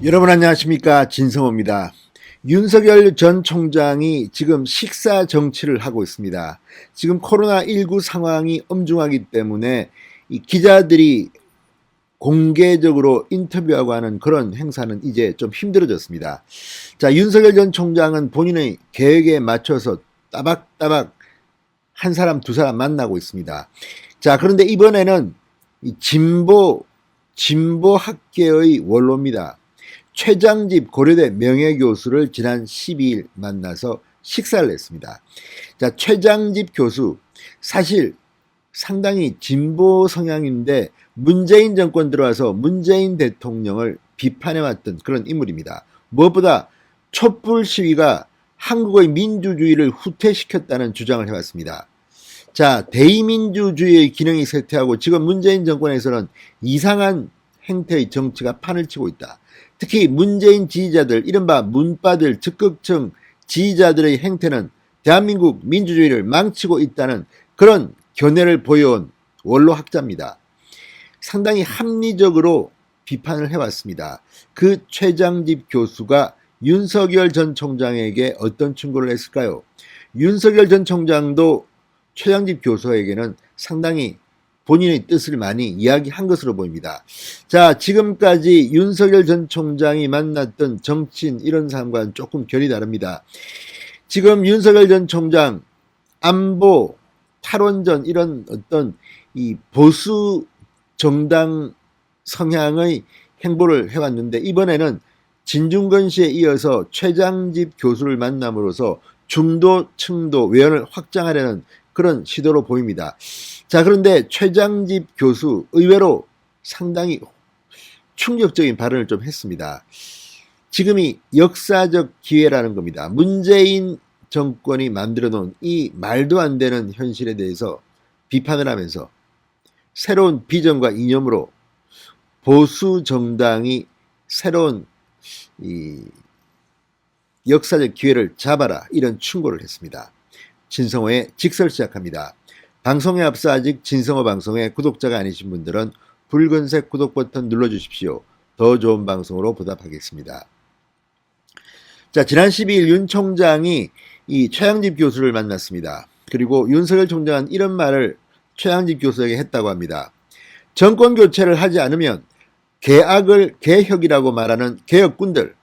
여러분 안녕하십니까, 진성호입니다. 윤석열 전 총장이 지금 식사 정치를 하고 있습니다. 지금 코로나19 상황이 엄중하기 때문에 이 기자들이 공개적으로 인터뷰하고 하는 그런 행사는 이제 좀 힘들어졌습니다. 자, 윤석열 전 총장은 본인의 계획에 맞춰서 따박따박 한 사람 두 사람 만나고 있습니다. 자, 그런데 이번에는 이 진보 학계의 원로입니다. 최장집 고려대 명예교수를 지난 12일 만나서 식사를 했습니다. 자, 최장집 교수 사실 상당히 진보 성향인데 문재인 정권 들어와서 문재인 대통령을 비판해왔던 그런 인물입니다. 무엇보다 촛불 시위가 한국의 민주주의를 후퇴시켰다는 주장을 해왔습니다. 자, 대의민주주의의 기능이 쇠퇴하고 지금 문재인 정권에서는 이상한 행태의 정치가 판을 치고 있다. 특히 문재인 지지자들, 이른바 문바들, 적극층 지지자들의 행태는 대한민국 민주주의를 망치고 있다는 그런 견해를 보여온 원로학자입니다. 상당히 합리적으로 비판을 해왔습니다. 그 최장집 교수가 윤석열 전 총장에게 어떤 충고를 했을까요? 윤석열 전 총장도 최장집 교수에게는 상당히 본인의 뜻을 많이 이야기한 것으로 보입니다. 자, 지금까지 윤석열 전 총장이 만났던 정치인 이런 사람과는 조금 결이 다릅니다. 지금 윤석열 전 총장 안보, 탈원전 이런 어떤 이 보수 정당 성향의 행보를 해왔는데 이번에는 진중권 씨에 이어서 최장집 교수를 만남으로써 중도, 층도, 외연을 확장하려는 그런 시도로 보입니다. 자, 그런데 최장집 교수 의외로 상당히 충격적인 발언을 좀 했습니다. 지금이 역사적 기회라는 겁니다. 문재인 정권이 만들어 놓은 이 말도 안 되는 현실에 대해서 비판을 하면서 새로운 비전과 이념으로 보수 정당이 새로운 이 역사적 기회를 잡아라, 이런 충고를 했습니다. 진성호의 직설 시작합니다. 방송에 앞서 아직 진성호 방송의 구독자가 아니신 분들은 붉은색 구독 버튼 눌러주십시오. 더 좋은 방송으로 보답하겠습니다. 자, 지난 12일 윤 총장이 이 최양집 교수를 만났습니다. 그리고 윤석열 총장은 이런 말을 최양집 교수에게 했다고 합니다. 정권 교체를 하지 않으면 개악을 개혁이라고 말하는 개혁군들,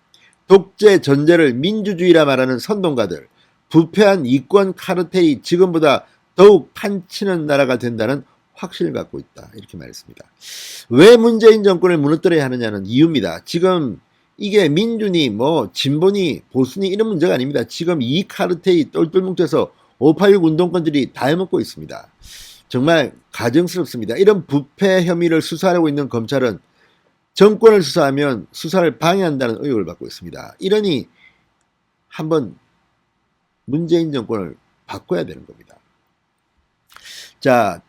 독재 전제를 민주주의라 말하는 선동가들, 부패한 이권 카르텔이 지금보다 더욱 판치는 나라가 된다는 확신을 갖고 있다, 이렇게 말했습니다. 왜 문재인 정권을 무너뜨려야 하느냐는 이유입니다. 지금 이게 민주니 뭐 진보니 보수니 이런 문제가 아닙니다. 지금 이 카르텔이 똘똘 뭉쳐서 586 운동권들이 다 해먹고 있습니다. 정말 가증스럽습니다. 이런 부패 혐의를 수사하고 있는 검찰은 정권을 수사하면 수사를 방해한다는 의혹을 받고 있습니다. 이러니 한번 문재인 정권을 바꿔야 되는 겁니다. 자,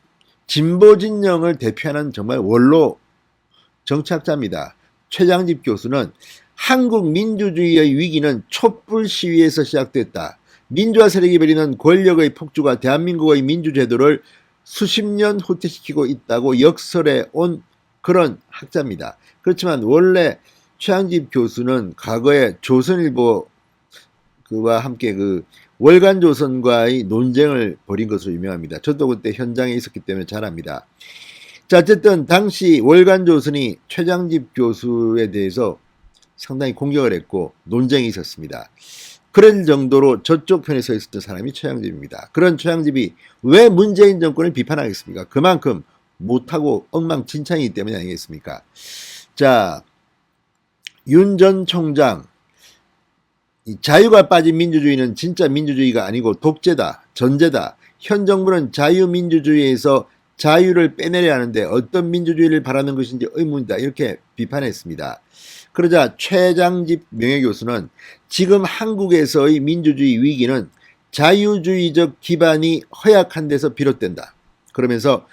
진보 진영을 대표하는 정말 원로 정치학자입니다. 최장집 교수는 한국 민주주의의 위기는 촛불 시위에서 시작됐다. 민주화 세력이 벌이는 권력의 폭주가 대한민국의 민주제도를 수십 년 후퇴시키고 있다고 역설해 온 그런 학자입니다. 그렇지만 원래 최장집 교수는 과거에 조선일보 그와 함께 그 월간조선과의 논쟁을 벌인 것으로 유명합니다. 저도 그때 현장에 있었기 때문에 잘 압니다. 자, 어쨌든 당시 월간조선이 최장집 교수에 대해서 상당히 공격을 했고 논쟁이 있었습니다. 그럴 정도로 저쪽 편에 서 있었던 사람이 최장집입니다. 그런 최장집이 왜 문재인 정권을 비판하겠습니까? 그만큼 못하고 엉망진창이기 때문이 아니겠습니까? 자, 윤 전 총장, 이 자유가 빠진 민주주의는 진짜 민주주의가 아니고 독재다, 전제다. 현 정부는 자유민주주의에서 자유를 빼내려 하는데 어떤 민주주의를 바라는 것인지 의문이다, 이렇게 비판했습니다. 그러자 최장집 명예교수는 지금 한국에서의 민주주의 위기는 자유주의적 기반이 허약한 데서 비롯된다. 그러면서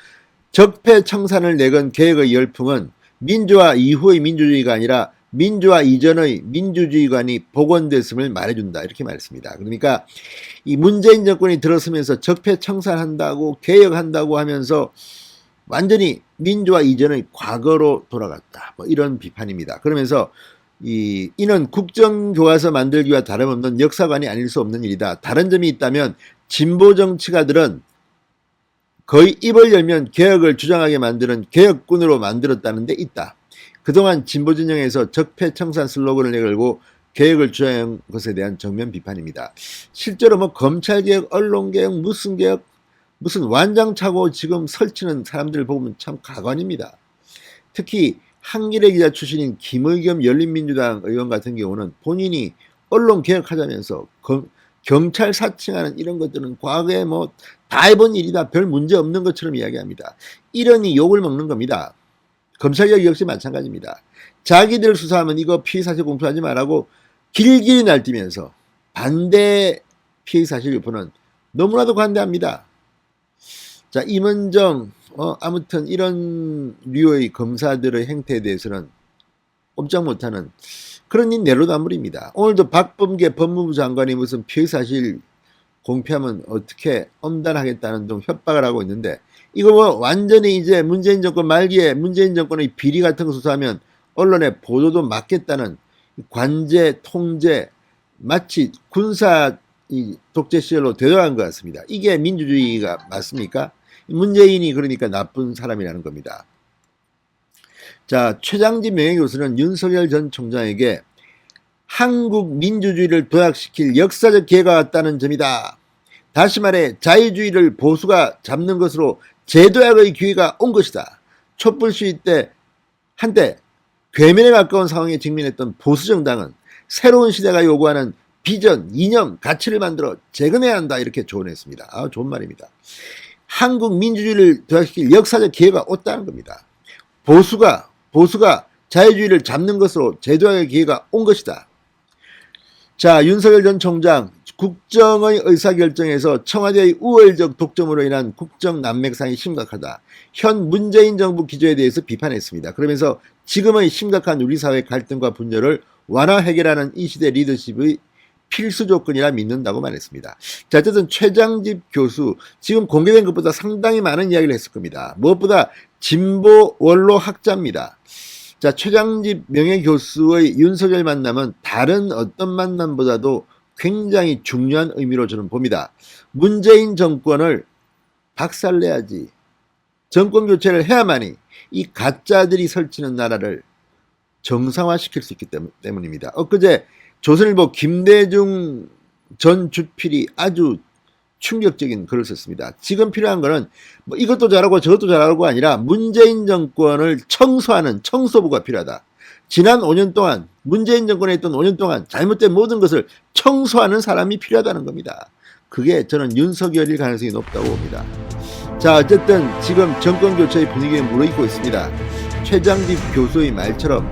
적폐청산을 내건 개혁의 열풍은 민주화 이후의 민주주의가 아니라 민주화 이전의 민주주의관이 복원됐음을 말해준다, 이렇게 말했습니다. 그러니까 이 문재인 정권이 들어서면서 적폐청산한다고 개혁한다고 하면서 완전히 민주화 이전의 과거로 돌아갔다, 뭐 이런 비판입니다. 그러면서 이는 국정교과서 만들기와 다름없는 역사관이 아닐 수 없는 일이다. 다른 점이 있다면 진보 정치가들은 거의 입을 열면 개혁을 주장하게 만드는 개혁군으로 만들었다는 데 있다. 그동안 진보 진영에서 적폐청산 슬로건을 내걸고 개혁을 주장한 것에 대한 정면 비판입니다. 실제로 뭐 검찰개혁, 언론개혁, 무슨 개혁, 무슨 완장차고 지금 설치는 사람들을 보면 참 가관입니다. 특히 한길의 기자 출신인 김의겸 열린민주당 의원 같은 경우는 본인이 언론 개혁하자면서 경찰 사칭하는 이런 것들은 과거에 뭐 다 해본 일이다, 별 문제 없는 것처럼 이야기합니다. 이러니 욕을 먹는 겁니다. 검찰개혁 역시 마찬가지입니다. 자기들 수사하면 이거 피의사실 공표하지 말라고 길길이 날뛰면서 반대 피의사실 유포는 너무나도 관대합니다. 자, 임은정 아무튼 이런 류의 검사들의 행태에 대해서는 꼼짝 못하는 그런 내로남불입니다. 오늘도 박범계 법무부 장관이 무슨 피의사실 공표하면 어떻게 엄단하겠다는 등 협박을 하고 있는데, 이거 뭐 완전히 이제 문재인 정권 말기에 문재인 정권의 비리 같은 거 수사하면 언론에 보도도 막겠다는 관제, 통제, 마치 군사 독재 시절로 되돌아간 것 같습니다. 이게 민주주의가 맞습니까? 문재인이 그러니까 나쁜 사람이라는 겁니다. 자, 최장집 명예교수는 윤석열 전 총장에게 한국 민주주의를 도약시킬 역사적 기회가 왔다는 점이다. 다시 말해 자유주의를 보수가 잡는 것으로 재도약의 기회가 온 것이다. 촛불 시위 때 한때 괴멸에 가까운 상황에 직면했던 보수정당은 새로운 시대가 요구하는 비전, 이념, 가치를 만들어 재건해야 한다, 이렇게 조언했습니다. 좋은 말입니다. 한국 민주주의를 도약시킬 역사적 기회가 왔다는 겁니다. 보수가 자유주의를 잡는 것으로 재도약의 기회가 온 것이다. 자, 윤석열 전 총장 국정의 의사결정에서 청와대의 우월적 독점으로 인한 국정 난맥상이 심각하다. 현 문재인 정부 기조에 대해서 비판했습니다. 그러면서 지금의 심각한 우리 사회 갈등과 분열을 완화 해결하는 이 시대 리더십의 필수 조건이라 믿는다고 말했습니다. 자, 어쨌든 최장집 교수 지금 공개된 것보다 상당히 많은 이야기를 했을 겁니다. 무엇보다 진보 원로 학자입니다. 자, 최장집 명예교수의 윤석열 만남은 다른 어떤 만남보다도 굉장히 중요한 의미로 저는 봅니다. 문재인 정권을 박살내야지, 정권 교체를 해야만이 이 가짜들이 설치는 나라를 정상화시킬 수 있기 때문입니다. 엊그제 조선일보 김대중 전 주필이 아주 충격적인 글을 썼습니다. 지금 필요한 거는 뭐 이것도 잘하고 저것도 잘하고 아니라 문재인 정권을 청소하는 청소부가 필요하다. 지난 5년 동안 문재인 정권에 있던 5년 동안 잘못된 모든 것을 청소하는 사람이 필요하다는 겁니다. 그게 저는 윤석열일 가능성이 높다고 봅니다. 자, 어쨌든 지금 정권 교체의 분위기에 무르익고 있습니다. 최장집 교수의 말처럼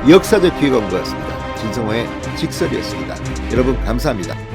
역사적 기회가 온 것 같습니다. 진성호의 직설이었습니다. 여러분 감사합니다.